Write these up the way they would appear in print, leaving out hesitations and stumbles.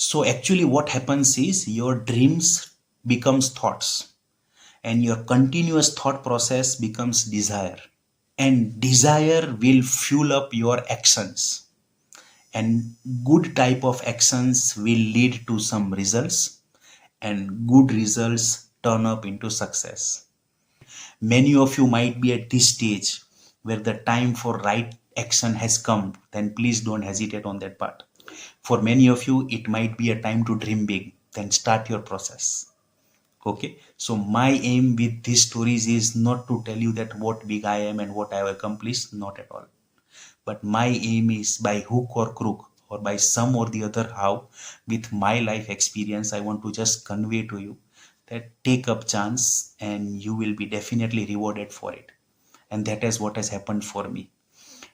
So actually what happens is your dreams becomes thoughts, and your continuous thought process becomes desire, and desire will fuel up your actions, and good type of actions will lead to some results, and good results turn up into success. Many of you might be at this stage where the time for right action has come. Then please don't hesitate on that part. For many of you, it might be a time to dream big. Then start your process. Okay, so my aim with these stories is not to tell you that what big I am and what I have accomplished, not at all. But my aim is by hook or crook or by some or the other how, with my life experience, I want to just convey to you that take up chance and you will be definitely rewarded for it. And that is what has happened for me.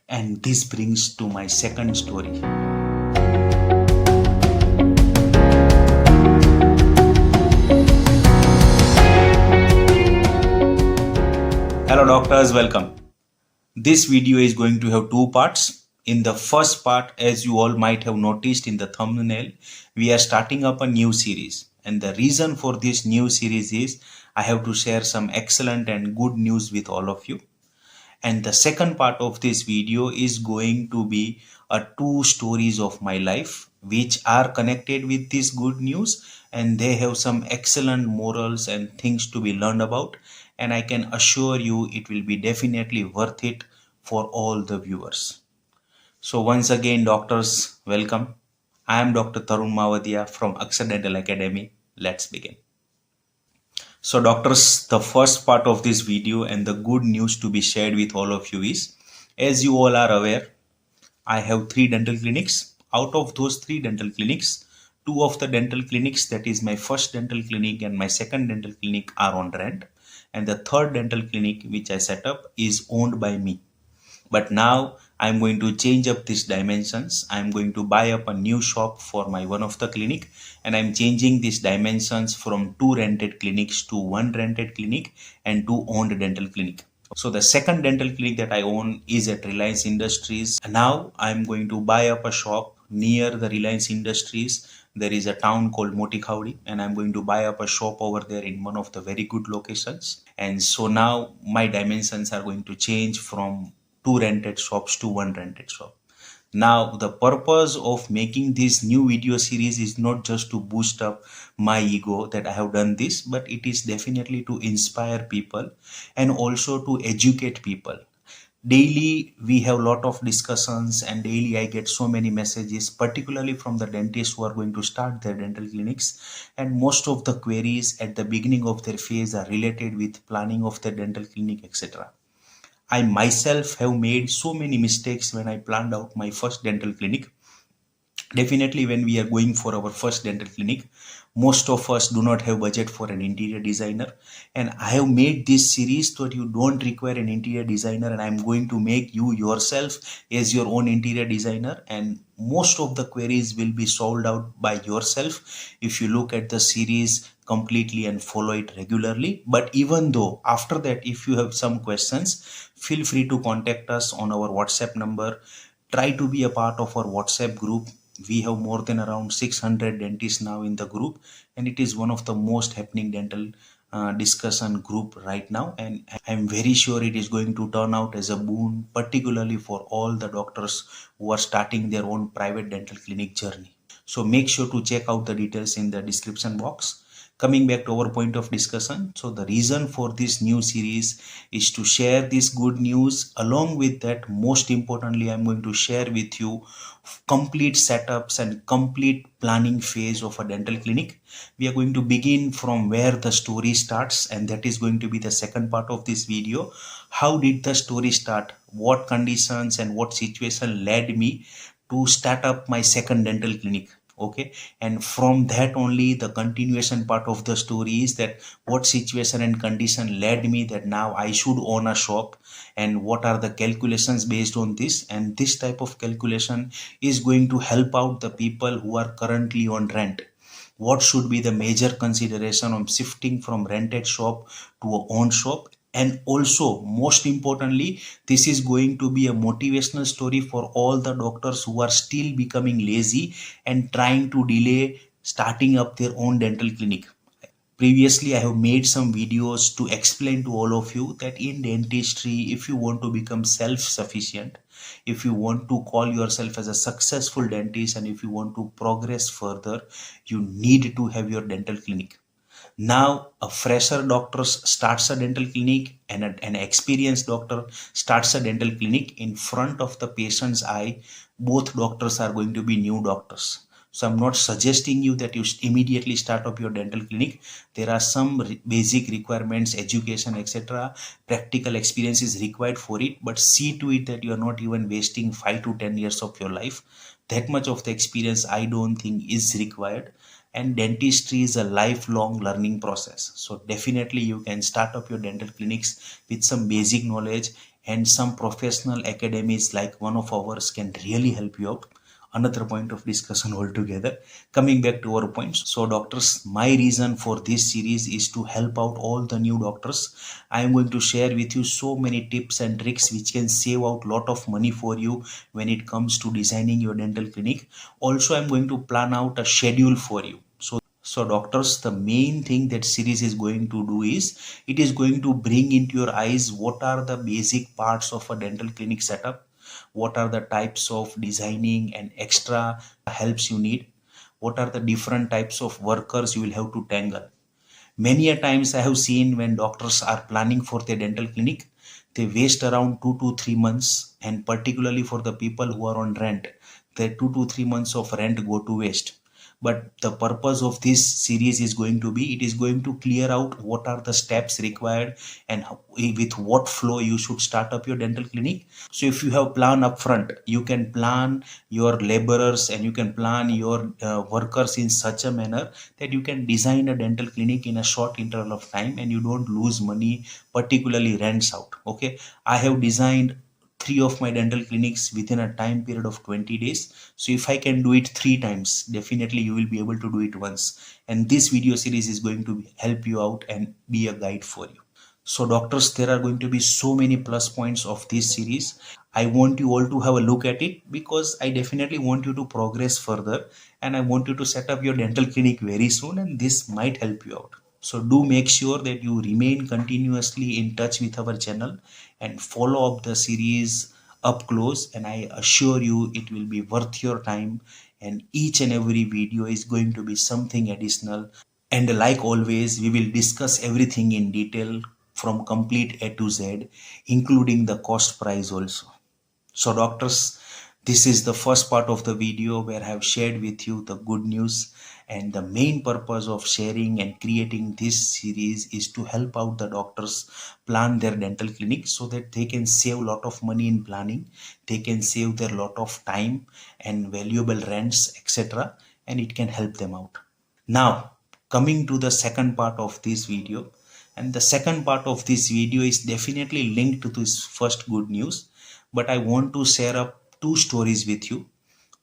And this brings to my second story. Hello doctors, welcome. This video is going to have two parts. In the first part, as you all might have noticed in the thumbnail, we are starting up a new series. And the reason for this new series is I have to share some excellent and good news with all of you. And the second part of this video is going to be two stories of my life which are connected with this good news, and they have some excellent morals and things to be learned about, and I can assure you it will be definitely worth it for all the viewers. So once again, doctors, welcome. I am Dr. TARUN MAVADIA from Akshar Dental Academy. Let's begin. So doctors, the first part of this video and the good news to be shared with all of you is, as you all are aware, I have 3 dental clinics. Out of those 3 dental clinics, 2 of the dental clinics, that is my first dental clinic and my second dental clinic, are on rent. And the third dental clinic which I set up is owned by me. But now I'm going to change up these dimensions. I'm going to buy up a new shop for my one of the clinic, and I'm changing these dimensions from 2 rented clinics to 1 rented clinic and 2 owned dental clinic. So the second dental clinic that I own is at Reliance Industries. And now I'm going to buy up a shop near the Reliance Industries. There is a town called Motikhaudi, and I'm going to buy up a shop over there in one of the very good locations. And so now my dimensions are going to change from 2 rented shops to 1 rented shop. Now the purpose of making this new video series is not just to boost up my ego that I have done this, but it is definitely to inspire people and also to educate people. Daily we have a lot of discussions, and daily I get so many messages, particularly from the dentists who are going to start their dental clinics, and most of the queries at the beginning of their phase are related with planning of the dental clinic, etc. I myself have made so many mistakes when I planned out my first dental clinic. Definitely, when we are going for our first dental clinic, most of us do not have budget for an interior designer. And I have made this series so that you don't require an interior designer, and I'm going to make you yourself as your own interior designer. And most of the queries will be solved out by yourself if you look at the series completely and follow it regularly. But even though after that, if you have some questions, feel free to contact us on our WhatsApp number. Try to be a part of our WhatsApp group. We have more than around 600 dentists now in the group, and it is one of the most happening dental discussion group right now, and I'm very sure it is going to turn out as a boon, particularly for all the doctors who are starting their own private dental clinic journey. So make sure to check out the details in the description box. Coming back to our point of discussion, so the reason for this new series is to share this good news. Along with that, most importantly, I'm going to share with you complete setups and complete planning phase of a dental clinic. We are going to begin from where the story starts, and that is going to be the second part of this video. How did the story start? What conditions and what situation led me to start up my second dental clinic? Okay, and from that only the continuation part of the story is that what situation and condition led me that now I should own a shop, and what are the calculations based on this. And this type of calculation is going to help out the people who are currently on rent. What should be the major consideration of shifting from rented shop to a own shop, And also, most importantly, this is going to be a motivational story for all the doctors who are still becoming lazy and trying to delay starting up their own dental clinic. Previously, I have made some videos to explain to all of you that in dentistry, if you want to become self-sufficient, if you want to call yourself as a successful dentist, and if you want to progress further, you need to have your dental clinic. Now, a fresher doctor starts a dental clinic, and an experienced doctor starts a dental clinic in front of the patient's eye. Both doctors are going to be new doctors. So I'm not suggesting you that you immediately start up your dental clinic. There are some basic requirements, education, etc. Practical experience is required for it, but see to it that you are not even wasting 5 to 10 years of your life. That much of the experience I don't think is required. And dentistry is a lifelong learning process, so definitely you can start up your dental clinics with some basic knowledge, and some professional academies like one of ours can really help you out. Another point of discussion altogether. Coming back to our points, so doctors, my reason for this series is to help out all the new doctors. I am going to share with you so many tips and tricks which can save out lot of money for you when it comes to designing your dental clinic. Also, I'm going to plan out a schedule for you. So doctors, the main thing that series is going to do is it is going to bring into your eyes what are the basic parts of a dental clinic setup, what are the types of designing and extra helps you need, what are the different types of workers you will have to tangle. Many a times I have seen when doctors are planning for their dental clinic, they waste around 2 to 3 months, and particularly for the people who are on rent, their 2 to 3 months of rent go to waste. But the purpose of this series is going to be, it is going to clear out what are the steps required and with what flow you should start up your dental clinic. So if you have plan upfront, you can plan your laborers and you can plan your workers in such a manner that you can design a dental clinic in a short interval of time and you don't lose money, particularly rents out. Okay, I have designed 3 of my dental clinics within a time period of 20 days. So if I can do it 3 times, definitely you will be able to do it once. And this video series is going to help you out and be a guide for you. So doctors, there are going to be so many plus points of this series. I want you all to have a look at it because I definitely want you to progress further, and I want you to set up your dental clinic very soon, and this might help you out. So do make sure that you remain continuously in touch with our channel and follow up the series up close, and I assure you it will be worth your time, and each and every video is going to be something additional. And like always, we will discuss everything in detail from complete A to Z, including the cost price also. So doctors, this is the first part of the video where I have shared with you the good news, and the main purpose of sharing and creating this series is to help out the doctors plan their dental clinic so that they can save a lot of money in planning, they can save their lot of time and valuable rents, etc., and it can help them out. Now, coming to the second part of this video, and the second part of this video is definitely linked to this first good news, but I want to share up 2 stories with you.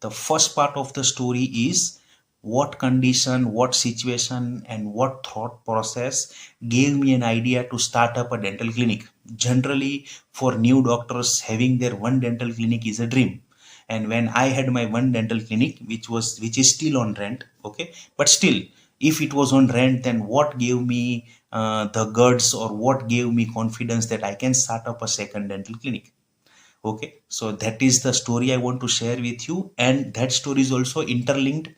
The first part of the story is what condition, what situation, and what thought process gave me an idea to start up a dental clinic. Generally, for new doctors, having their one dental clinic is a dream. And when I had my one dental clinic, which is still on rent, okay, but still, if it was on rent, then what gave me the guts, or what gave me confidence that I can start up a second dental clinic? Okay, so that is the story I want to share with you, and that story is also interlinked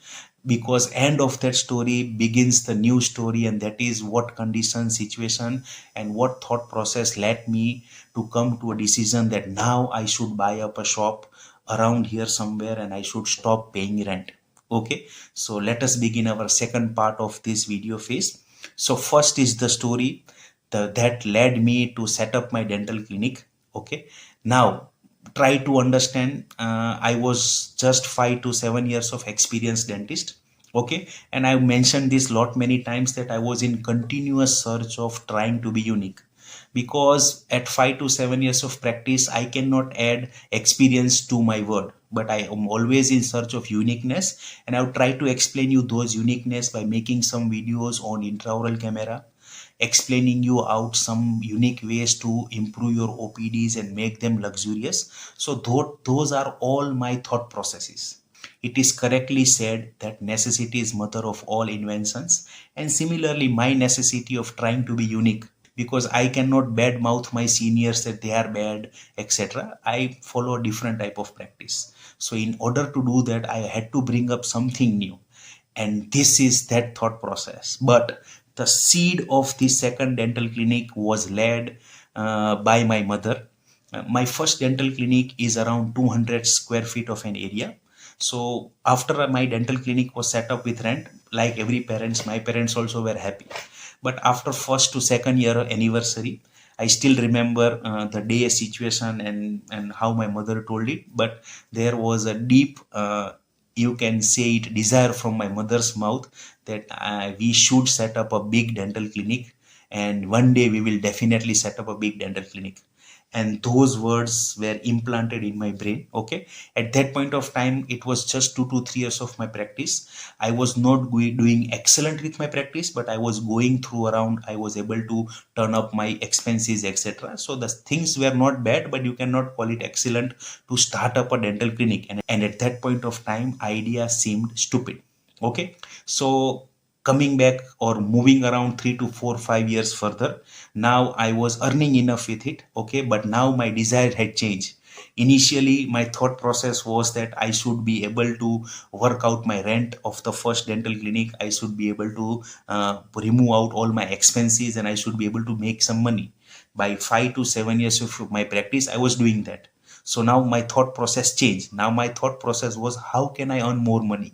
because end of that story begins the new story, and that is what condition, situation, and what thought process led me to come to a decision that now I should buy up a shop around here somewhere and I should stop paying rent. Okay, so let us begin our second part of this video phase. So first is the story that led me to set up my dental clinic. Okay, now try to understand, I was just 5 to 7 years of experienced dentist. Okay, and I've mentioned this lot many times that I was in continuous search of trying to be unique, because at 5 to 7 years of practice I cannot add experience to my word, but I am always in search of uniqueness, and I'll try to explain you those uniqueness by making some videos on intraoral camera, explaining you out some unique ways to improve your OPDs and make them luxurious. So those are all my thought processes. It is correctly said that necessity is mother of all inventions, and similarly my necessity of trying to be unique, because I cannot badmouth my seniors that they are bad, etc. I follow a different type of practice. So in order to do that, I had to bring up something new. And this is that thought process. But the seed of the second dental clinic was led by my mother. My first dental clinic is around 200 square feet of an area. So after my dental clinic was set up with rent, like every parents, my parents also were happy. But after first to second year anniversary, I still remember the day situation and how my mother told it. But there was a deep, you can say it, desire from my mother's mouth that we should set up a big dental clinic, and one day we will definitely set up a big dental clinic. And those words were implanted in my brain. Okay, at that point of time, it was just 2 to 3 years of my practice. I was not doing excellent with my practice, but I was going through around, I was able to turn up my expenses, etc. So the things were not bad, but you cannot call it excellent to start up a dental clinic. And at that point of time, idea seemed stupid. Okay, so coming back or moving around 3 to 4 5 years further, now I was earning enough with it. Okay, but now my desire had changed. Initially my thought process was that I should be able to work out my rent of the first dental clinic, I should be able to remove out all my expenses, and I should be able to make some money. By 5 to 7 years of my practice, I was doing that. So now my thought process changed. Now my thought process was, how can I earn more money?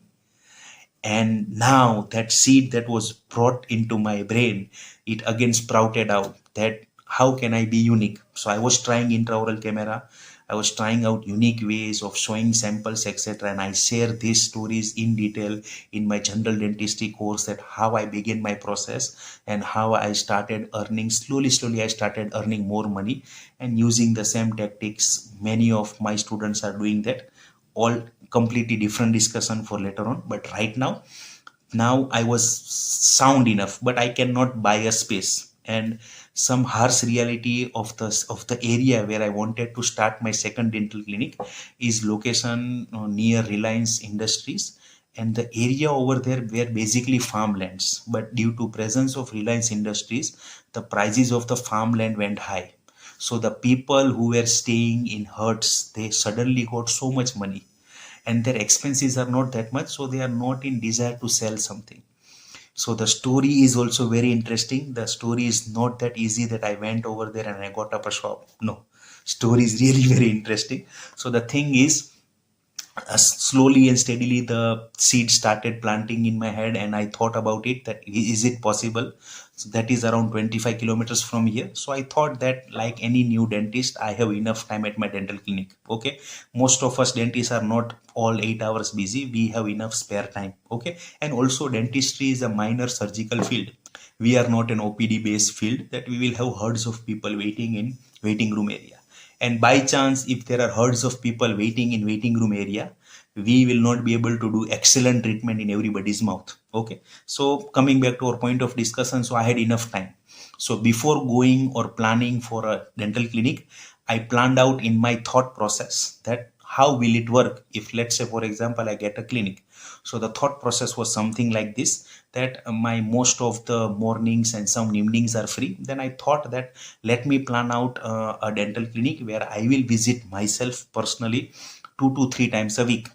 And now that seed that was brought into my brain, it again sprouted out that how can I be unique? So I was trying intraoral camera, I was trying out unique ways of showing samples, etc. And I share these stories in detail in my general dentistry course, that how I began my process and how I started earning. Slowly I started earning more money, and using the same tactics many of my students are doing that. All completely different discussion for later on. But right now I was sound enough, but I cannot buy a space. And some harsh reality of the area where I wanted to start my second dental clinic is location near Reliance Industries, and the area over there were basically farmlands. But due to presence of Reliance Industries, the prices of the farmland went high. So the people who were staying in huts, they suddenly got so much money, and their expenses are not that much, so they are not in desire to sell something. So the story is also very interesting. The story is not that easy that I went over there and I got up a shop. No, story is really very interesting. So the thing is, slowly and steadily the seed started planting in my head, and I thought about it, that is it possible? So that is around 25 kilometers from here. So I thought that, like any new dentist, I have enough time at my dental clinic. Okay, most of us dentists are not all 8 hours busy, we have enough spare time. Okay, and also dentistry is a minor surgical field. We are not an OPD based field that we will have herds of people waiting in waiting room area. And by chance, if there are herds of people waiting in waiting room area, we will not be able to do excellent treatment in everybody's mouth. Okay, so coming back to our point of discussion, so I had enough time. So before going or planning for a dental clinic, I planned out in my thought process that how will it work if, let's say for example, I get a clinic. So the thought process was something like this, that my most of the mornings and some evenings are free. Then I thought that let me plan out a dental clinic where I will visit myself personally 2 to 3 times a week.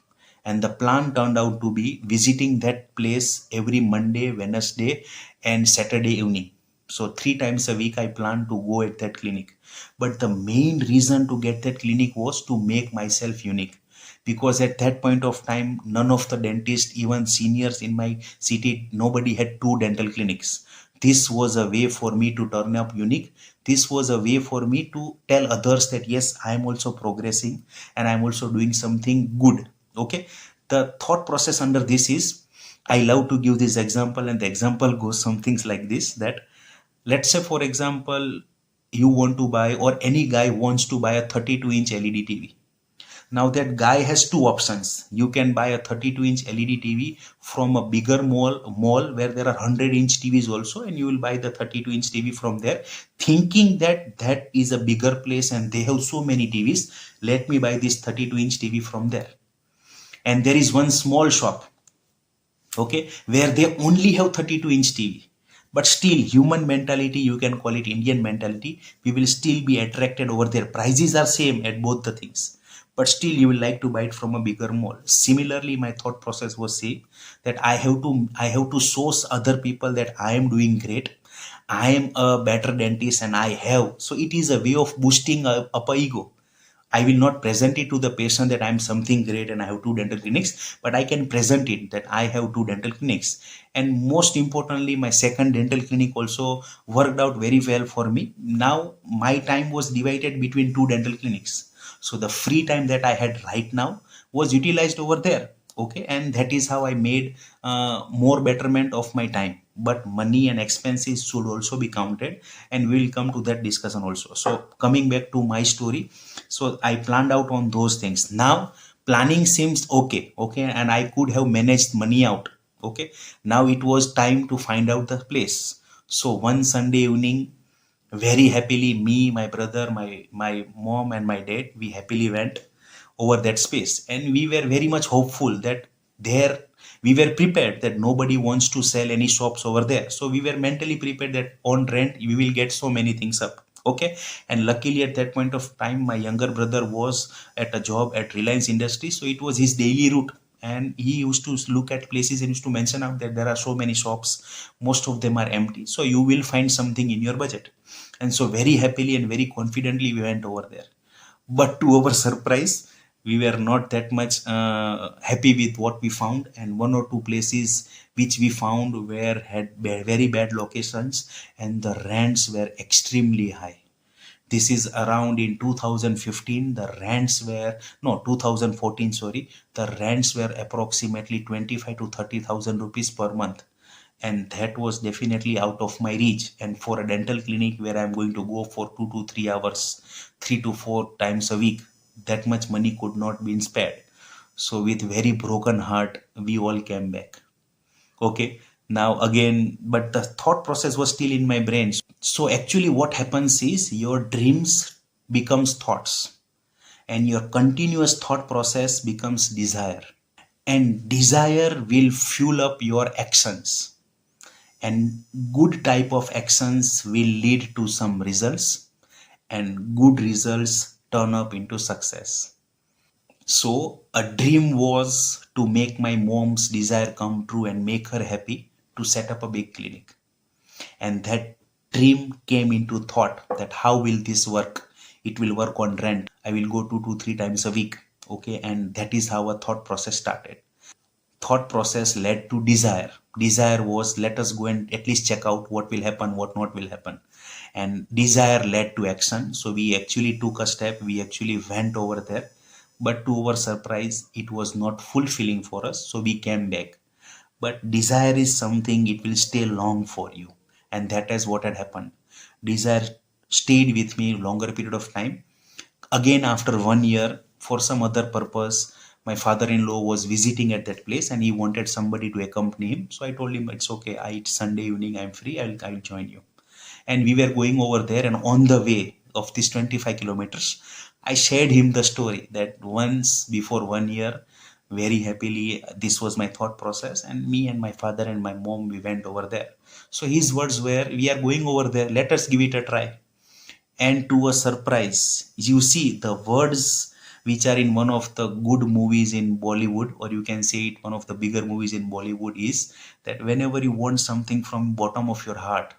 And the plan turned out to be visiting that place every Monday, Wednesday, and Saturday evening. So 3 times a week I plan to go at that clinic. But the main reason to get that clinic was to make myself unique, because at that point of time, none of the dentists, even seniors in my city, nobody had 2 dental clinics. This was a way for me to turn up unique. This was a way for me to tell others that yes, I am also progressing and I am also doing something good. Okay, the thought process under this is, I love to give this example, and the example goes some things like this, that let's say for example, you want to buy, or any guy wants to buy a 32-inch LED TV. Now that guy has two options. You can buy a 32-inch LED TV from a bigger mall where there are 100-inch TVs also, and you will buy the 32-inch TV from there, thinking that that is a bigger place and they have so many TVs. Let me buy this 32-inch TV from there. And there is one small shop, okay, where they only have 32-inch TV. But still, human mentality, you can call it Indian mentality, we will still be attracted over there. Prices are same at both the things, but still you will like to buy it from a bigger mall. Similarly, my thought process was same, that I have to source other people that I am doing great, I am a better dentist, and I have. So it is a way of boosting up a ego. I will not present it to the patient that I am something great and I have two dental clinics, but I can present it that I have two dental clinics. And most importantly, my second dental clinic also worked out very well for me. Now my time was divided between two dental clinics. So the free time that I had right now was utilized over there. Okay, and that is how I made more betterment of my time. But money and expenses should also be counted, and we will come to that discussion also. So coming back to my story, so I planned out on those things. Now planning seems okay, and I could have managed money out. Okay, now it was time to find out the place. So one Sunday evening, very happily, me, my brother, my mom, and my dad, we happily went over that space, and we were very much hopeful that there we were prepared that nobody wants to sell any shops over there. So we were mentally prepared that on rent we will get so many things up. Okay, and luckily at that point of time my younger brother was at a job at Reliance Industry, so it was his daily route, and he used to look at places and used to mention out that there are so many shops, most of them are empty, so you will find something in your budget. And so very happily and very confidently we went over there. But to our surprise, we were not that much happy with what we found, and one or two places which we found were had very bad locations, and the rents were extremely high. This is around in 2015, the rents were, no, 2014, sorry, the rents were approximately 25 to 30,000 rupees per month. And that was definitely out of my reach. And for a dental clinic where I'm going to go for 2 to 3 hours, 3 to 4 times a week, that much money could not be spared. So with very broken heart, we all came back. Okay, now again, but the thought process was still in my brain. So actually what happens is your dreams becomes thoughts, and your continuous thought process becomes desire, and desire will fuel up your actions, and good type of actions will lead to some results, and good results turn up into success. So a dream was to make my mom's desire come true and make her happy, to set up a big clinic. And that dream came into thought that how will this work? It will work on rent. I will go 2 to 3 times a week. Okay, and that is how a thought process started. Thought process led to desire. Desire was, let us go and at least check out what will happen, what not will happen. And desire led to action. So we actually took a step, we actually went over there. But to our surprise, it was not fulfilling for us. So we came back. But desire is something, it will stay long for you. And that is what had happened. Desire stayed with me longer period of time. Again, after 1 year, for some other purpose, my father-in-law was visiting at that place and he wanted somebody to accompany him. So I told him, it's okay, it's Sunday evening, I'm free, I'll join you. And we were going over there, and on the way of this 25 kilometers, I shared him the story that once before 1 year, very happily, this was my thought process, and me and my father and my mom, we went over there. So his words were, we are going over there, let us give it a try. And to a surprise, you see the words which are in one of the good movies in Bollywood, or you can say it one of the bigger movies in Bollywood, is that whenever you want something from bottom of your heart,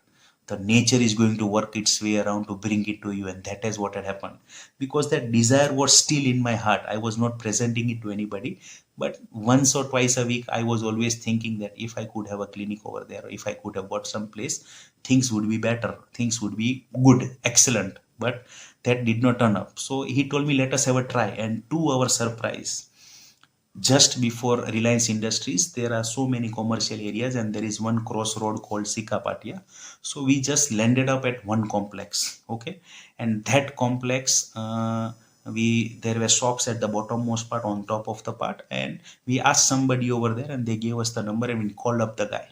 the nature is going to work its way around to bring it to you. And that is what had happened, because that desire was still in my heart. I was not presenting it to anybody, but once or twice a week I was always thinking that if I could have a clinic over there, or if I could have got some place, things would be better, things would be good, excellent. But that did not turn up. So he told me, let us have a try. And to our surprise, just before Reliance Industries, there are so many commercial areas, and there is one crossroad called Sikapatia. So we just landed up at one complex. Okay, and that complex, there were shops at the bottommost part on top of the part, and we asked somebody over there and they gave us the number and we called up the guy.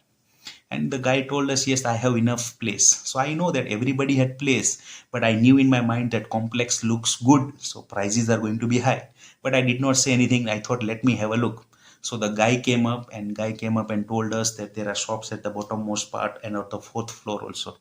And the guy told us, yes, I have enough place. So I know that everybody had place, but I knew in my mind that complex looks good, so prices are going to be high. But I did not say anything. I thought, let me have a look. So the guy came up and told us that there are shops at the bottommost part and at the fourth floor also.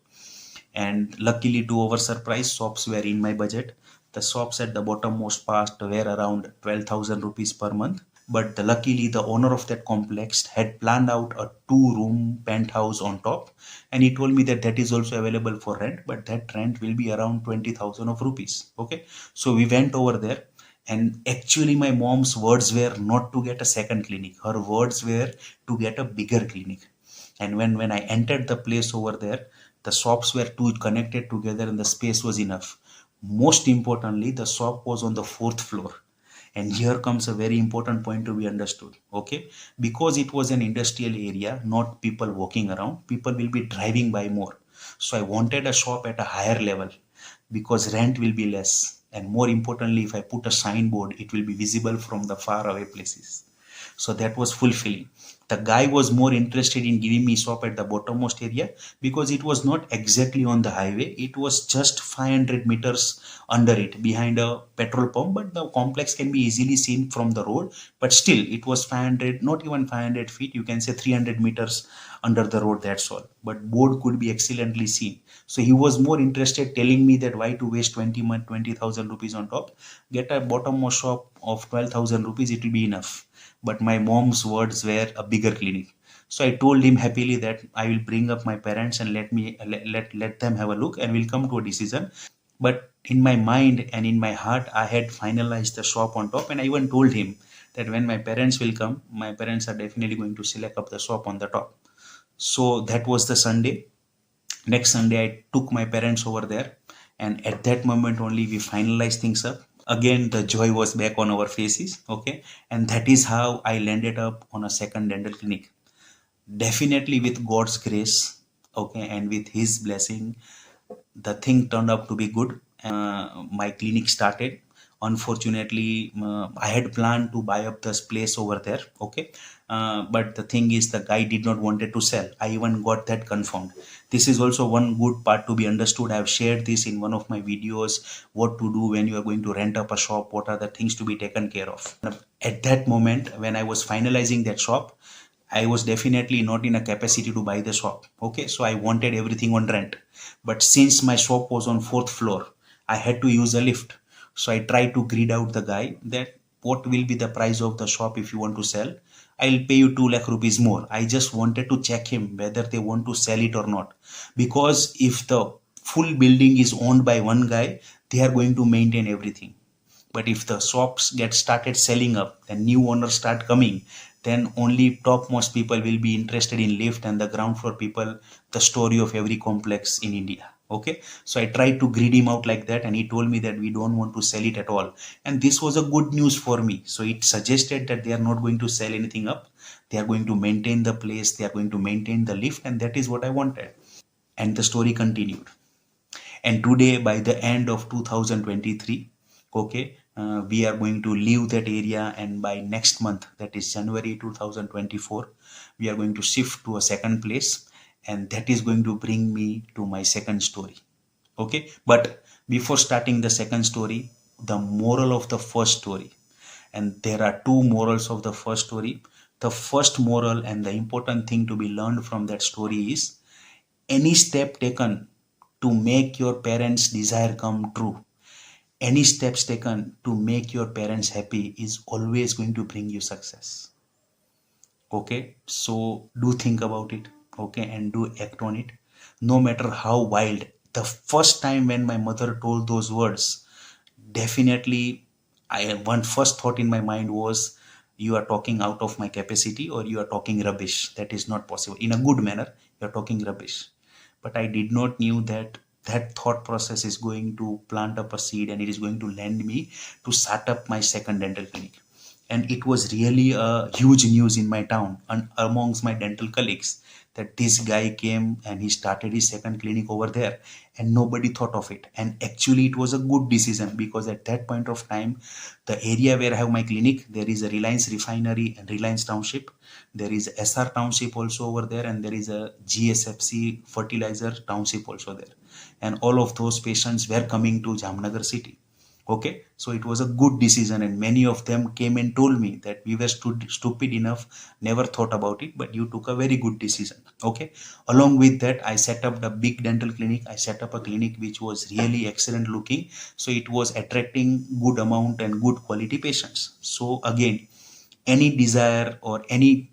And luckily, to our surprise, shops were in my budget. The shops at the bottommost part were around 12,000 rupees per month. But luckily, the owner of that complex had planned out a 2-room penthouse on top, and he told me that that is also available for rent, but that rent will be around 20,000 of rupees. Okay, so we went over there, and actually, my mom's words were not to get a second clinic. Her words were to get a bigger clinic. And when I entered the place over there, the shops were two connected together and the space was enough. Most importantly, the shop was on the fourth floor. And here comes a very important point to be understood. Okay, because it was an industrial area, not people walking around, people will be driving by more. So I wanted a shop at a higher level because rent will be less, and more importantly, if I put a signboard, it will be visible from the far away places. So that was fulfilling. The guy was more interested in giving me shop at the bottommost area because it was not exactly on the highway. It was just 500 meters under it, behind a petrol pump, but the complex can be easily seen from the road. But still, it was 500, not even 500 feet, you can say 300 meters under the road, that's all. But board could be excellently seen. So he was more interested telling me that why to waste 20,000 rupees on top, get a bottommost shop of 12,000 rupees, it will be enough. But my mom's words were a bigger clinic. So I told him happily that I will bring up my parents and let them have a look and we'll come to a decision. But in my mind and in my heart, I had finalized the shop on top, and I even told him that when my parents will come, my parents are definitely going to select up the shop on the top. So that was the Sunday. Next Sunday, I took my parents over there, and at that moment only we finalized things up. Again, the joy was back on our faces. Okay, and that is how I landed up on a second dental clinic. Definitely with God's grace, okay, and with His blessing, the thing turned out to be good. My clinic started. Unfortunately, I had planned to buy up this place over there. Okay, but the thing is, the guy did not wanted to sell. I even got that confirmed. This is also one good part to be understood. I have shared this in one of my videos. What to do when you are going to rent up a shop? What are the things to be taken care of? At that moment, when I was finalizing that shop, I was definitely not in a capacity to buy the shop. Okay, so I wanted everything on rent. But since my shop was on fourth floor, I had to use a lift. So I tried to greed out the guy that what will be the price of the shop if you want to sell. I'll pay you 2 lakh rupees more. I just wanted to check him whether they want to sell it or not. Because if the full building is owned by one guy, they are going to maintain everything. But if the shops get started selling up and new owners start coming, then only topmost people will be interested in lift, and the ground floor people the story of every complex in India. Okay, so I tried to greed him out like that, and he told me that we don't want to sell it at all. And this was a good news for me. So it suggested that they are not going to sell anything up, they are going to maintain the place, they are going to maintain the lift, and that is what I wanted. And the story continued. And today, by the end of 2023, okay, we are going to leave that area, and by next month, that is January 2024, we are going to shift to a second place, and that is going to bring me to my second story. Okay, but before starting the second story, the moral of the first story, and there are two morals of the first story. The first moral and the important thing to be learned from that story is, any step taken to make your parents' desire come true, any steps taken to make your parents happy is always going to bring you success. Okay, so do think about it, okay, and do act on it, no matter how wild. The first time when my mother told those words, definitely, one first thought in my mind was, you are talking out of my capacity, or you are talking rubbish. That is not possible. In a good manner, you are talking rubbish. But I did not knew that that thought process is going to plant up a seed, and it is going to lend me to start up my second dental clinic. And it was really a huge news in my town and amongst my dental colleagues that this guy came and he started his second clinic over there, and nobody thought of it. And actually it was a good decision, because at that point of time, the area where I have my clinic, there is a Reliance refinery and Reliance township, there is SR township also over there, and there is a GSFC fertilizer township also there, and all of those patients were coming to Jamnagar city. Okay, so it was a good decision, and many of them came and told me that we were stupid enough, never thought about it, but you took a very good decision. Okay, along with that, I set up the big dental clinic. I set up a clinic which was really excellent looking, so it was attracting good amount and good quality patients. So again, any desire or any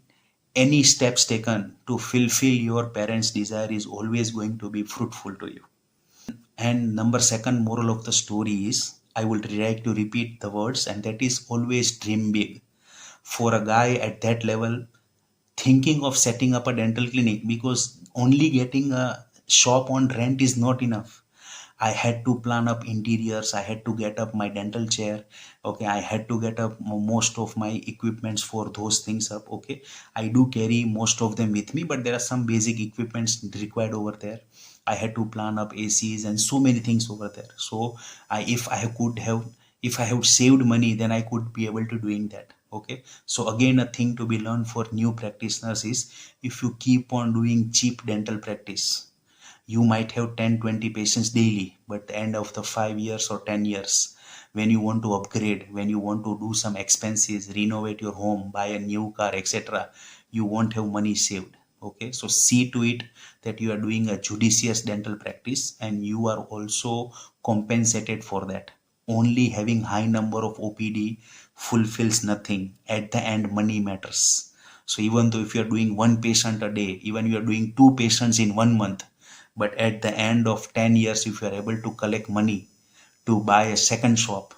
steps taken to fulfill your parents' desire is always going to be fruitful to you. And number second moral of the story is, I would like to repeat the words, and that is always dream big. For a guy at that level, thinking of setting up a dental clinic, because only getting a shop on rent is not enough. I had to plan up interiors, I had to get up my dental chair, okay, I had to get up most of my equipments for those things up. Okay, I do carry most of them with me, but there are some basic equipments required over there. I had to plan up ACs and so many things over there. So if I have saved money, then I could be able to doing that. Okay, so again, a thing to be learned for new practitioners is, if you keep on doing cheap dental practice, you might have 10-20 patients daily, but at the end of the 5 years or 10 years, when you want to upgrade, when you want to do some expenses, renovate your home, buy a new car, etc., you won't have money saved. Okay, so see to it that you are doing a judicious dental practice and you are also compensated for that. Only having high number of OPD fulfills nothing. At the end, money matters. So even though if you are doing one patient a day, even you are doing two patients in 1 month, but at the end of 10 years, if you are able to collect money to buy a second shop,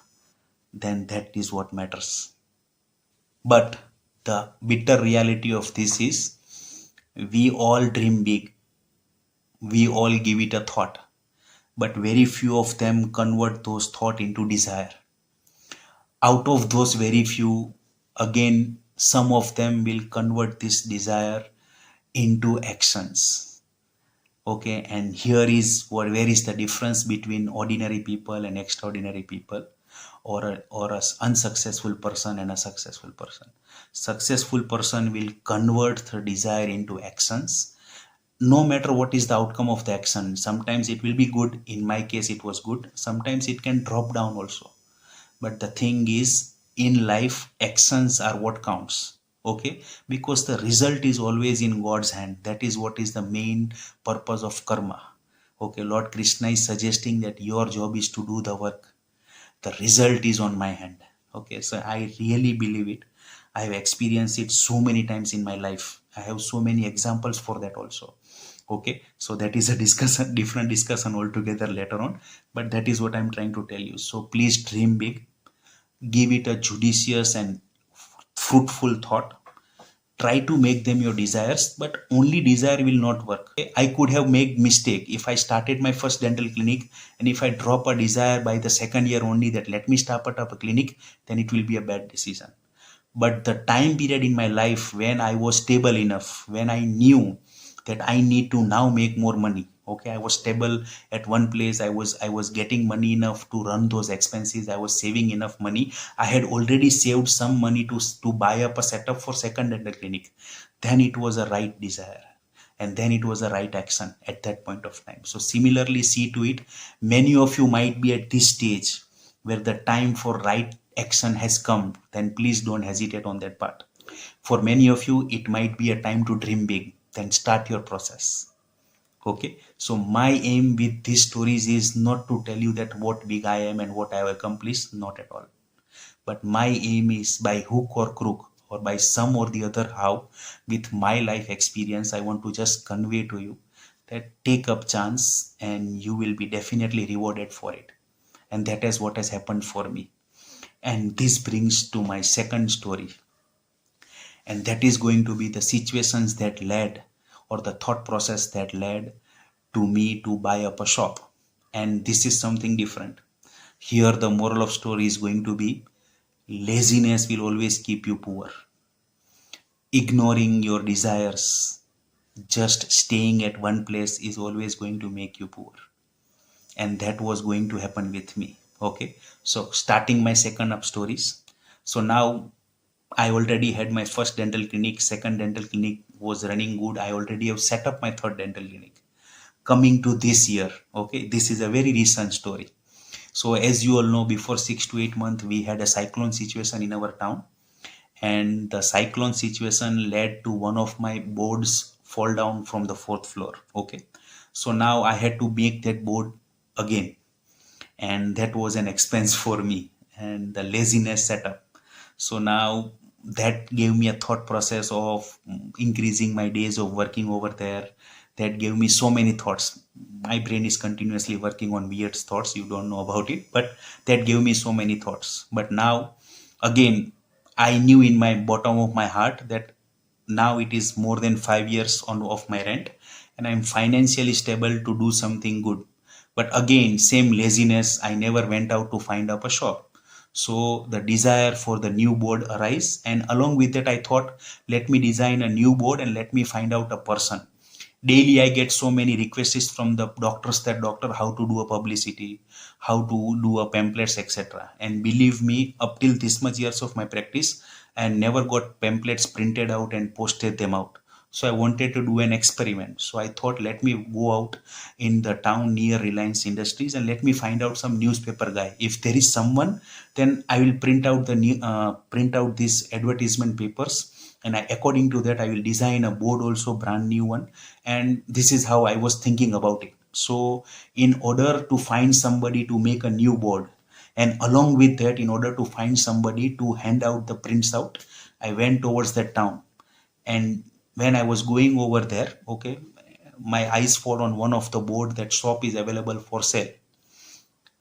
then that is what matters. But the bitter reality of this is, we all dream big, we all give it a thought, but very few of them convert those thought into desire. Out of those very few, again, some of them will convert this desire into actions. Okay, and here is where is the difference between ordinary people and extraordinary people, or a unsuccessful person and a successful person. Successful person will convert the desire into actions, no matter what is the outcome of the action. Sometimes it will be good. In my case, it was good. Sometimes it can drop down also. But the thing is, in life, actions are what counts. Okay, because the result is always in God's hand. That is what is the main purpose of karma. Okay, Lord Krishna is suggesting that your job is to do the work, the result is on my hand. Okay, so I really believe it. I have experienced it so many times in my life. I have so many examples for that also. Okay, so that is a discussion, different discussion altogether later on, but that is what I'm trying to tell you. So please dream big, give it a judicious and fruitful thought. Try to make them your desires, but only desire will not work. I could have made mistake if I started my first dental clinic, and if I drop a desire by the second year only that let me start up a clinic, then it will be a bad decision. But the time period in my life when I was stable enough, when I knew that I need to now make more money. Okay, I was stable at one place. I was getting money enough to run those expenses. I was saving enough money. I had already saved some money to buy up a setup for second dental clinic. Then it was a right desire, and then it was a right action at that point of time. So similarly, see to it, many of you might be at this stage where the time for right action has come. Then please don't hesitate on that part. For many of you, it might be a time to dream big. Then start your process. Okay, so my aim with these stories is not to tell you that what big I am and what I have accomplished, not at all. But my aim is, by hook or crook or by some or the other how, with my life experience, I want to just convey to you that take up chance and you will be definitely rewarded for it. And that is what has happened for me. And this brings to my second story, and that is going to be the situations that led, or the thought process that led to me to buy up a shop. And this is something different. Here the moral of story is going to be, Laziness will always keep you poor. Ignoring your desires, just staying at one place is always going to make you poor. And that was going to happen with me. Okay, so starting my second up stories. So now I already had my first dental clinic, second dental clinic was running good. I already have set up my third dental clinic. Coming to this year, okay, this is a very recent story. So as you all know, before 6 to 8 months, we had a cyclone situation in our town, and the cyclone situation led to one of my boards fall down from the fourth floor. Okay, so now I had to make that board again, and that was an expense for me, and the laziness setup. So now that gave me a thought process of increasing my days of working over there. That gave me so many thoughts. My brain is continuously working on weird thoughts, you don't know about it, but that gave me so many thoughts. But now again, I knew in my bottom of my heart that now it is more than 5 years on of my rent, and I'm financially stable to do something good. But again, same laziness, I never went out to find up a shop. So the desire for the new board arise, and along with that I thought, let me design a new board and let me find out a person. Daily I get so many requests from the doctors that doctor, how to do a publicity, how to do a pamphlets, etc. And believe me, up till this much years of my practice, I never got pamphlets printed out and posted them out. So I wanted to do an experiment, so I thought, let me go out in the town near Reliance Industries and let me find out some newspaper guy. If there is someone, then I will print out these advertisement papers, and according to that I will design a board, also brand new one. And this is how I was thinking about it. So in order to find somebody to make a new board, and along with that, in order to find somebody to hand out the prints out, I went towards that town. And when I was going over there, okay, my eyes fall on one of the board that shop is available for sale.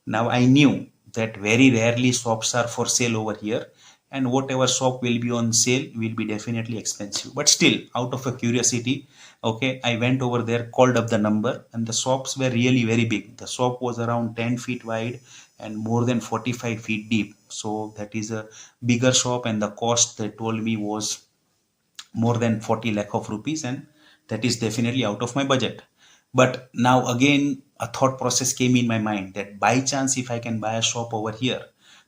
Now I knew that very rarely shops are for sale over here, and whatever shop will be on sale will be definitely expensive. But still, out of a curiosity, okay, I went over there, called up the number, and the shops were really very big. The shop was around 10 feet wide and more than 45 feet deep. So that is a bigger shop, and the cost they told me was more than 40 lakh of rupees, and that is definitely out of my budget. But now again, a thought process came in my mind that by chance if I can buy a shop over here,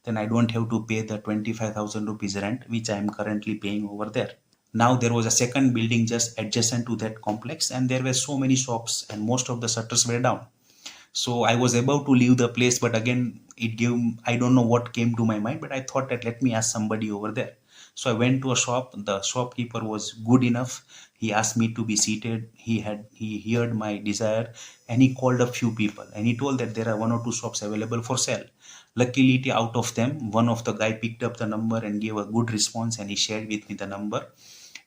then I don't have to pay the 25,000 rupees rent which I am currently paying over there. Now there was a second building just adjacent to that complex, and there were so many shops and most of the shutters were down. So I was about to leave the place, but again it gave, I don't know what came to my mind, but I thought that let me ask somebody over there. So I went to a shop. The shopkeeper was good enough. He asked me to be seated. He heard my desire, and he called a few people, and he told that there are one or two shops available for sale. Luckily, out of them, one of the guy picked up the number and gave a good response, and he shared with me the number,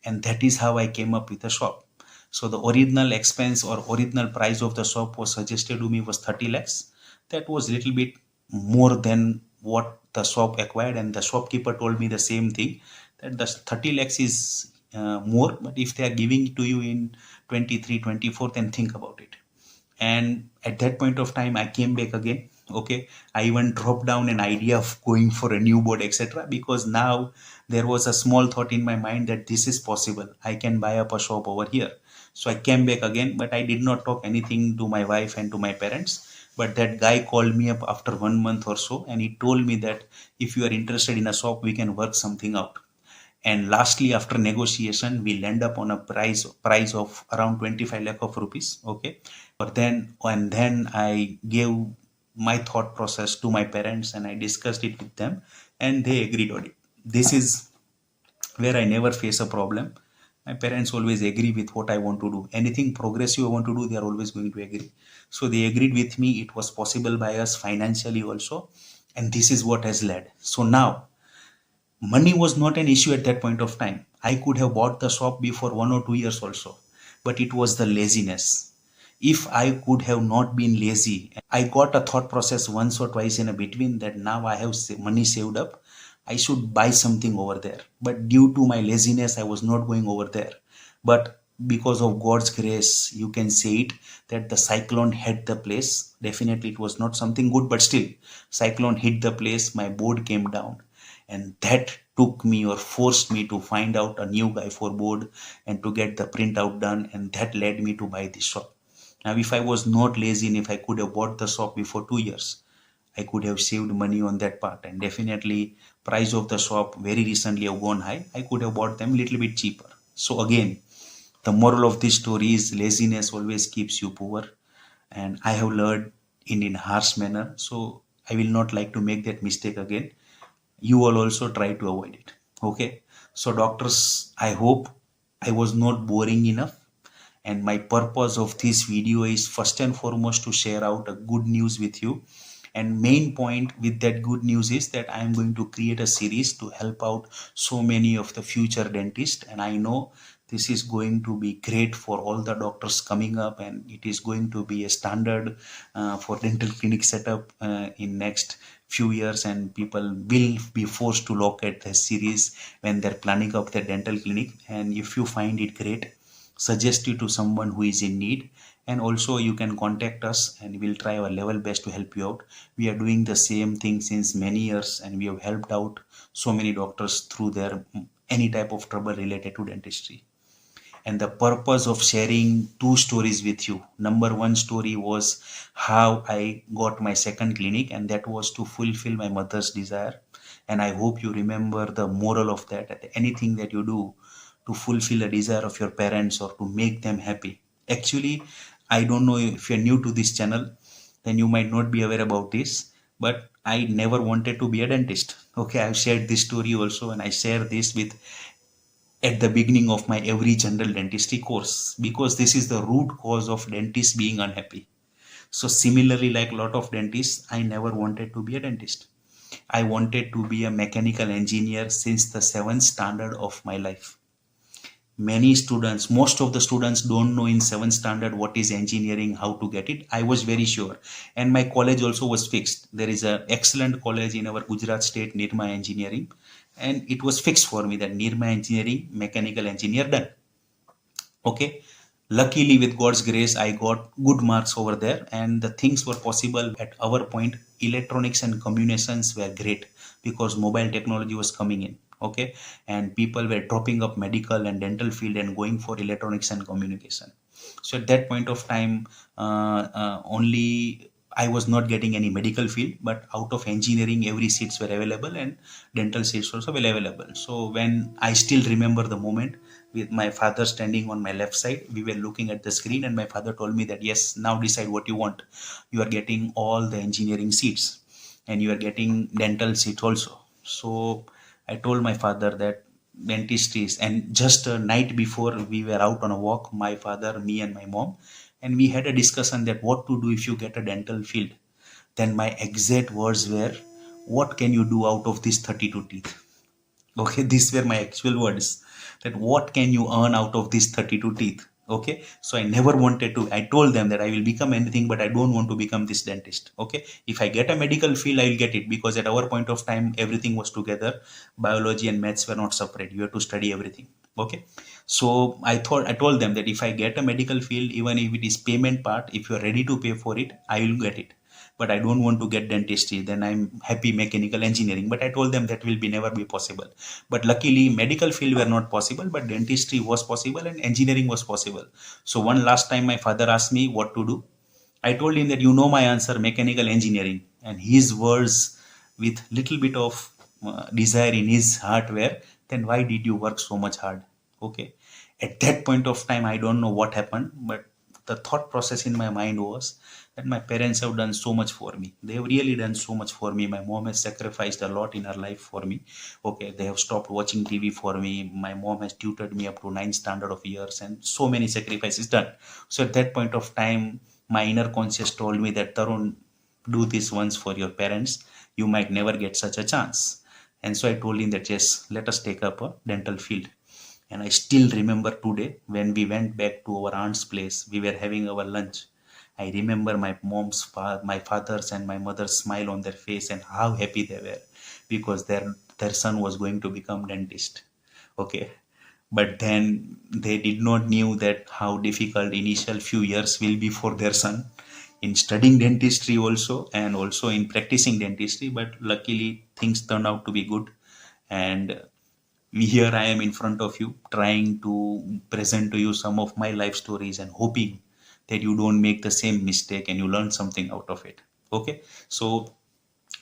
and that is how I came up with a shop. So the original expense or original price of the shop was suggested to me was 30 lakhs. That was a little bit more than what the shop acquired, and the shopkeeper told me the same thing, that the 30 lakhs is more, but if they are giving it to you in 23, 24, then think about it. And at that point of time I came back again. Okay, I even dropped down an idea of going for a new board, etc., because now there was a small thought in my mind that this is possible, I can buy up a shop over here. So I came back again, but I did not talk anything to my wife and to my parents. But that guy called me up after 1 month or so, and he told me that if you are interested in a shop, we can work something out. And lastly, after negotiation, we land up on a price of around 25 lakh of rupees. Okay, but then I gave my thought process to my parents and I discussed it with them, and they agreed on it. This is where I never face a problem. My parents always agree with what I want to do. Anything progressive I want to do, they are always going to agree. So they agreed with me. It was possible by us financially also, and this is what has led. So now money was not an issue at that point of time. I could have bought the shop before 1 or 2 years also, but it was the laziness. If I could have not been lazy, I got a thought process once or twice in a between that now I have money saved up, I should buy something over there. But due to my laziness, I was not going over there. But because of God's grace, you can say it, that the cyclone hit the place. Definitely, it was not something good, but still, cyclone hit the place. My board came down, and that took me or forced me to find out a new guy for board and to get the printout done, and that led me to buy this shop. Now if I was not lazy and if I could have bought the shop before 2 years, I could have saved money on that part, and definitely price of the shop very recently have gone high. I could have bought them a little bit cheaper. So again, the moral of this story is laziness always keeps you poor, and I have learned in harsh manner. So I will not like to make that mistake again. You will also try to avoid it. Okay. So doctors, I hope I was not boring enough. And my purpose of this video is first and foremost to share out a good news with you. And main point with that good news is that I am going to create a series to help out so many of the future dentists, and I know this is going to be great for all the doctors coming up, and it is going to be a standard for dental clinic setup in next few years, and people will be forced to look at this series when they're planning up their dental clinic. And if you find it great, suggest it to someone who is in need, and also you can contact us and we'll try our level best to help you out. We are doing the same thing since many years, and we have helped out so many doctors through their any type of trouble related to dentistry. And the purpose of sharing two stories with you, number one story was how I got my second clinic, and that was to fulfill my mother's desire. And I hope you remember the moral of that anything that you do to fulfill a desire of your parents or to make them happy. Actually, I don't know if you're new to this channel, then you might not be aware about this, but I never wanted to be a dentist. Okay, I've shared this story also, and I share this with at the beginning of my every general dentistry course, because this is the root cause of dentists being unhappy. So similarly, like a lot of dentists, I never wanted to be a dentist. I wanted to be a mechanical engineer since the seventh standard of my life. Many students, most of the students don't know in seventh standard what is engineering, how to get it. I was very sure, and my college also was fixed. There is an excellent college in our Gujarat state, Nirma Engineering, and it was fixed for me that Nirma Engineering, mechanical engineer done. Okay, luckily with God's grace I got good marks over there, and the things were possible at our point. Electronics and communications were great because mobile technology was coming in. Okay, and people were dropping up medical and dental field and going for electronics and communication. So at that point of time, only I was not getting any medical field, but out of engineering, every seats were available and dental seats also were available. So when I still remember the moment with my father standing on my left side, we were looking at the screen, and my father told me that yes, now decide what you want. You are getting all the engineering seats, and you are getting dental seat also. So I told my father that dentistry is, and just a night before we were out on a walk, my father, me, and my mom, and we had a discussion that what to do if you get a dental field. Then my exact words were, what can you do out of these 32 teeth? Okay, these were my actual words, that what can you earn out of these 32 teeth? Okay, so I never wanted to, I told them that I will become anything, but I don't want to become this dentist. Okay, if I get a medical field, I will get it, because at our point of time everything was together. Biology and maths were not separate, you have to study everything. Okay, so I told them that if I get a medical field, even if it is payment part, if you are ready to pay for it, I will get it, but I don't want to get dentistry, then I'm happy mechanical engineering. But I told them that will be never be possible. But luckily medical field were not possible, but dentistry was possible and engineering was possible. So one last time my father asked me what to do, I told him that you know my answer, mechanical engineering. And his words, with little bit of desire in his heart, were, then why did you work so much hard? Okay, at that point of time I don't know what happened, but the thought process in my mind was that my parents have done so much for me. They have really done so much for me. My mom has sacrificed a lot in her life for me. Okay, they have stopped watching TV for me. My mom has tutored me up to ninth standard of years, and so many sacrifices done. So at that point of time, my inner conscious told me that, Tarun, do this once for your parents. You might never get such a chance. And so I told him that yes, let us take up a dental field. And I still remember today when we went back to our aunt's place, we were having our lunch. I remember my my father's and my mother's smile on their face, and how happy they were because their son was going to become dentist. Okay, but then they did not knew that how difficult initial few years will be for their son in studying dentistry also, and also in practicing dentistry. But luckily things turned out to be good. and here I am in front of you trying to present to you some of my life stories and hoping that you don't make the same mistake and you learn something out of it. Okay, so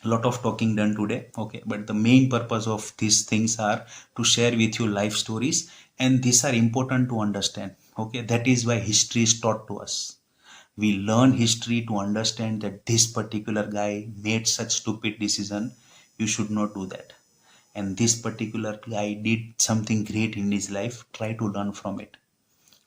a lot of talking done today. Okay, but the main purpose of these things are to share with you life stories, and these are important to understand. Okay, that is why history is taught to us. We learn history to understand that this particular guy made such stupid decision, you should not do that, and this particular guy did something great in his life, try to learn from it.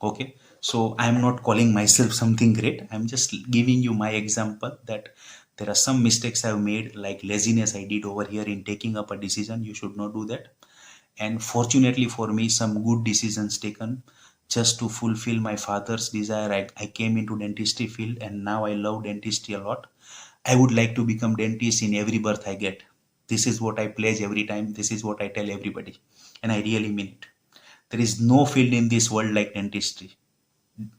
Okay, so I'm not calling myself something great, I'm just giving you my example that there are some mistakes I've made, like laziness I did over here in taking up a decision, you should not do that. And fortunately for me, some good decisions taken just to fulfill my father's desire. I came into dentistry field and now I love dentistry a lot. I would like to become dentist in every birth I get. This is what I pledge every time, this is what I tell everybody, and I really mean it. There is no field in this world like dentistry,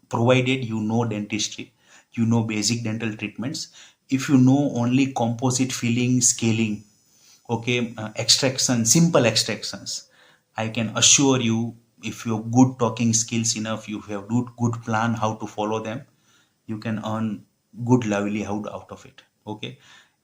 provided you know dentistry, you know basic dental treatments. If you know only composite filling, scaling, okay, extraction, simple extractions, I can assure you, if you have good talking skills enough, you have good plan how to follow them, you can earn good livelihood out of it. Okay,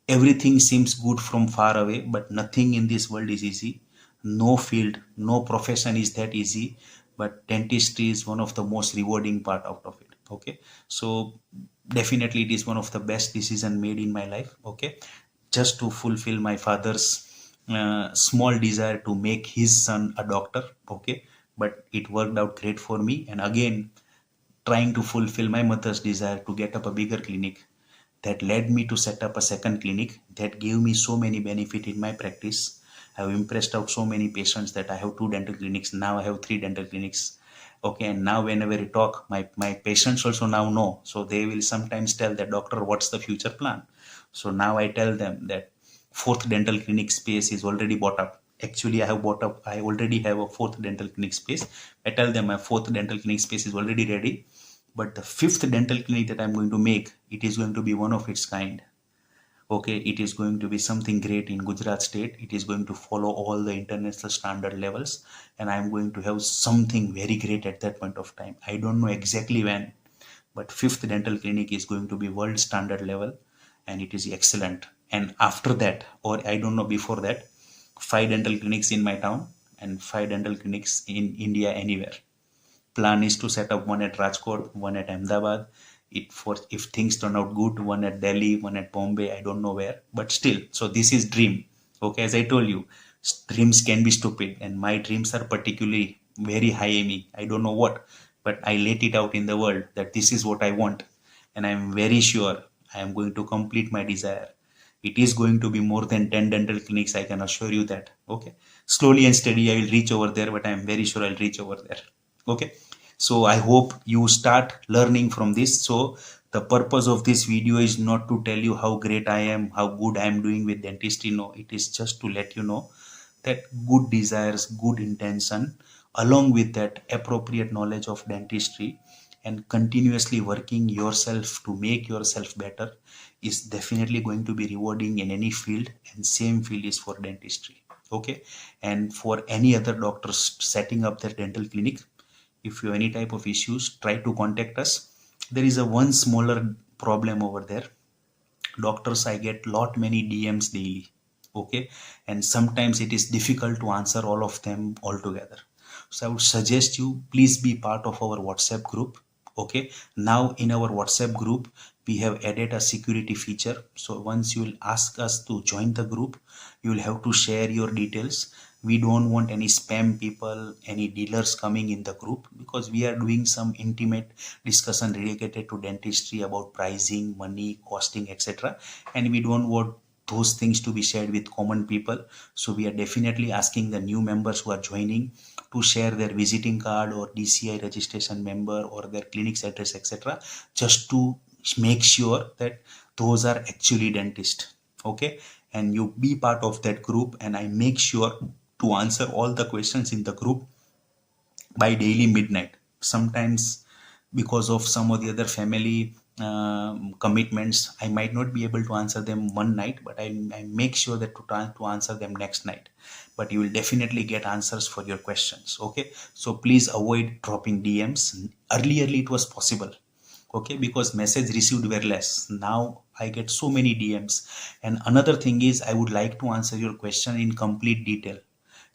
everything seems good from far away, but nothing in this world is easy. No field, no profession is that easy, but dentistry is one of the most rewarding part out of it. Okay, so definitely it is one of the best decision made in my life. Okay, just to fulfill my father's small desire to make his son a doctor. Okay, but it worked out great for me, and again trying to fulfill my mother's desire to get up a bigger clinic, that led me to set up a second clinic that gave me so many benefit in my practice. I have impressed out so many patients that I have two dental clinics, now I have three dental clinics. Okay, and now whenever I talk, my patients also now know, so they will sometimes tell that, doctor, what's the future plan? So now I tell them that fourth dental clinic space is already bought up. Actually, I already have a fourth dental clinic space. I tell them my fourth dental clinic space is already ready, but the fifth dental clinic that I'm going to make, it is going to be one of its kind. Okay, it is going to be something great in Gujarat state, it is going to follow all the international standard levels, and I'm going to have something very great at that point of time. I don't know exactly when, but fifth dental clinic is going to be world standard level, and it is excellent. And after that, or I don't know, before that, five dental clinics in my town and five dental clinics in India anywhere. Plan is to set up one at Rajkot, one at Ahmedabad. It for if things turn out good, one at Delhi, one at Bombay. I don't know where, but still. So this is dream. Okay, as I told you, dreams can be stupid, and my dreams are particularly very high aiming. I don't know what, but I let it out in the world that this is what I want, and I am very sure I am going to complete my desire. It is going to be more than 10 dental clinics, I can assure you that. Okay, slowly and steady I will reach over there, but I am very sure I'll reach over there. Okay, so I hope you start learning from this. So the purpose of this video is not to tell you how great I am, how good I am doing with dentistry. No, it is just to let you know that good desires, good intention, along with that appropriate knowledge of dentistry, and continuously working yourself to make yourself better is definitely going to be rewarding in any field, and same field is for dentistry. Okay, and for any other doctors setting up their dental clinic, if you have any type of issues, try to contact us. There is a one smaller problem over there. Doctors, I get lot many DMs daily. Okay, and sometimes it is difficult to answer all of them altogether. So I would suggest you please be part of our WhatsApp group. Okay, now in our WhatsApp group we have added a security feature. So once you will ask us to join the group, you will have to share your details. We don't want any spam people, any dealers coming in the group, because we are doing some intimate discussion related to dentistry about pricing, money, costing, etc., and we don't want those things to be shared with common people. So we are definitely asking the new members who are joining to share their visiting card or DCI registration member or their clinic's address, etc., just to make sure that those are actually dentists. Okay, and you be part of that group, and I make sure to answer all the questions in the group by daily midnight. Sometimes because of some or the other family commitments, I might not be able to answer them one night, but I make sure that to try to answer them next night. But you will definitely get answers for your questions. Okay, so please avoid dropping DMs. Earlier it was possible, okay, because message received were less. Now I get so many DMs. And another thing is, I would like to answer your question in complete detail,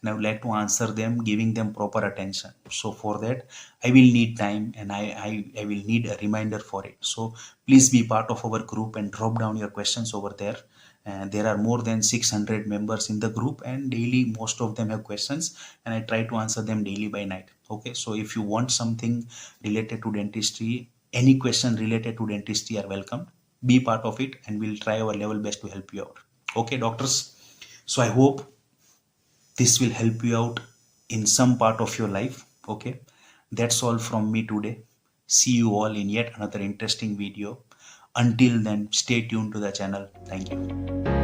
and I would like to answer them giving them proper attention. So for that I will need time, and I will need a reminder for it. So please be part of our group and drop down your questions over there. And there are more than 600 members in the group, and daily most of them have questions, and I try to answer them daily by night. Okay, so if you want something related to dentistry, any question related to dentistry are welcome. Be part of it, and we'll try our level best to help you out. Okay, doctors, so I hope this will help you out in some part of your life. Okay, that's all from me today. See you all in yet another interesting video. Until then, stay tuned to the channel. Thank you.